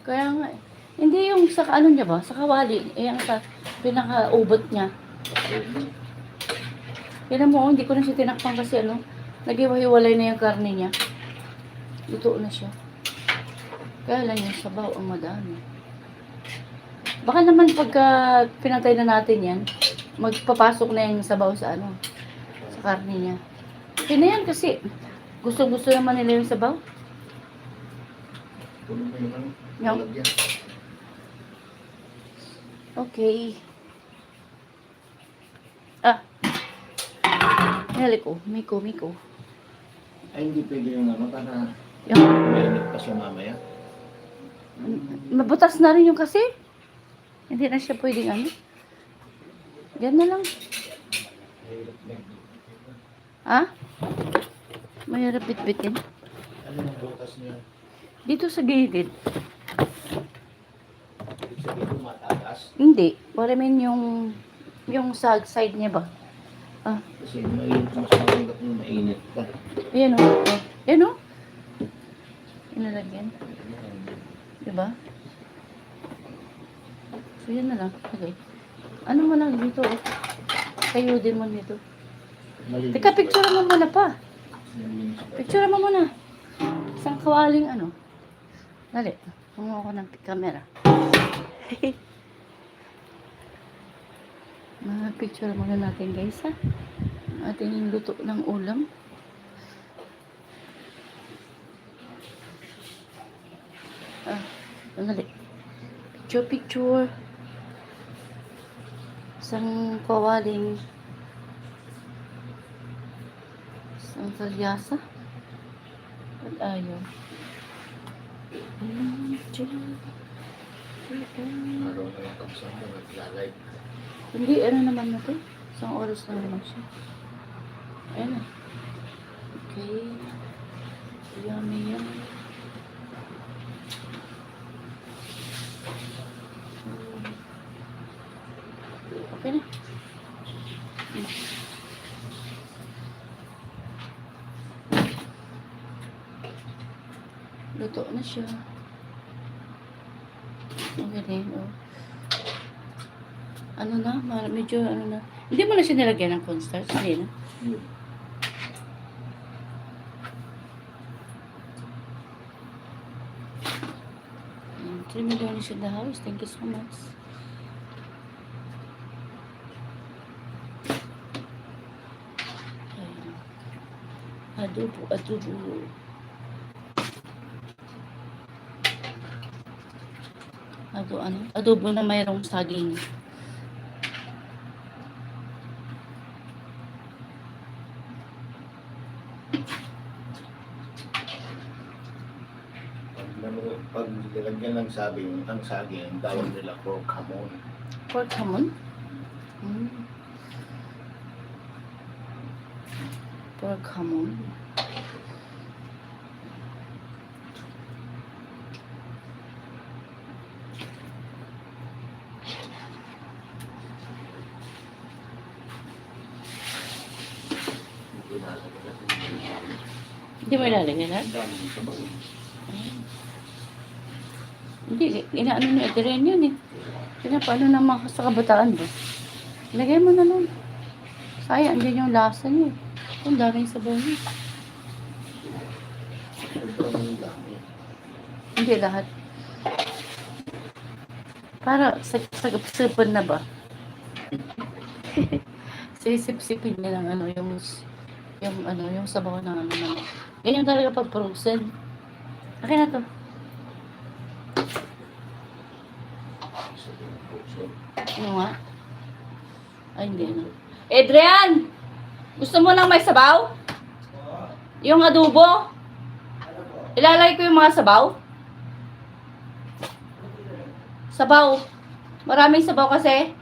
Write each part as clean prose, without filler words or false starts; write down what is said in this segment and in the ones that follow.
Kaya nga eh. Hindi yung sa ano niya ba? Sa kawali. Eh, yung sa pinaka-ubot niya. Yan mo, hindi ko na siya tinakpan kasi ano, nag-iwahiwalay na yung karne niya. Luto na siya. Kaya lang yung sabaw ang madami. Baka naman pagka pinatay na natin yan, magpapasok na yung sabaw sa ano, sa karne niya. Okay na yan kasi gusto-gusto naman nila yung sabaw. Yung. Okay. Ah. Nalik ko. Miko. Ay, hindi pwede yung ano, para Yung. mainit pa siya mamaya. Mabutas na rin yung kasi. Hindi na siya pwedeng ano. Yan na lang. Ha? Mahirap bit-bitin. Ano yung butas niya? Dito sa gilid. Ibig sabihin mataas. Hindi. Para yung sa side niya ba? Ah. Kasi mainit, mas magandang yung mainit pa. Ayan o. Oh. Ayan o. Inalagyan. Diba? So, yan na lang. Okay. Ano mo lang dito? Oh. Kayo din mo dito. Teka, picture mo muna pa. Picture mo muna. Isang kawaling ano. Dali. Kumuha ko ng camera. Picture muna natin guys ha. Ating luto ng ulam. Dali. Picture. Isang kawaling. Isang kalyasa. At ayaw. Araw na yung kapsang mo, naglalay. Hindi, ano naman na to? Isang oras na naman siya. Ayan na. Okay. Yummy. Okay na. Luto na siya. Okay din, oh. Ano na? Medyo ano na. Hindi mo na siya nilagyan ng cornstarch. Hindi na. $3 million in the house. Thank you so much. Adobo. Adobo na mayroong saging. Pag nilagyan ng ang saging, tawag nila pork hamon. Pork hamon? Pork hamon. Hindi mo ilalagyan na? Hindi, inaano ni Adrian yun eh. Paano naman sa kabataan ba? Lagay mo na lang. Sayang, din yung lasa niya. Ang daming sabaw niya. Hindi lahat. Para sagap-sipan na ba? Sisip-sipin niya ng ano, yung sabaw na ano naman. Ganyan talaga pag frozen. Okay na to. Ano nga? Ay, hindi na. Adrian! Gusto mo lang may sabaw? Yung adobo? Ilalagay ko yung mga sabaw? Sabaw. Maraming sabaw kasi.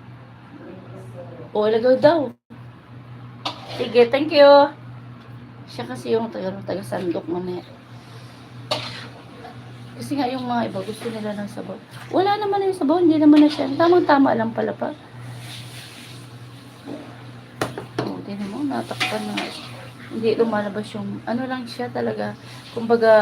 O, ilagay daw. Sige, thank you. Siya kasi yung taga-sandok mamaya. Kasi nga yung mga iba gusto nila ng sabaw. Wala naman yung sabaw, hindi naman na siya. Tamang-tama lang pala pa. O, tinan mo, natakpan na. Hindi lumalabas yung, ano lang siya talaga. Kumbaga,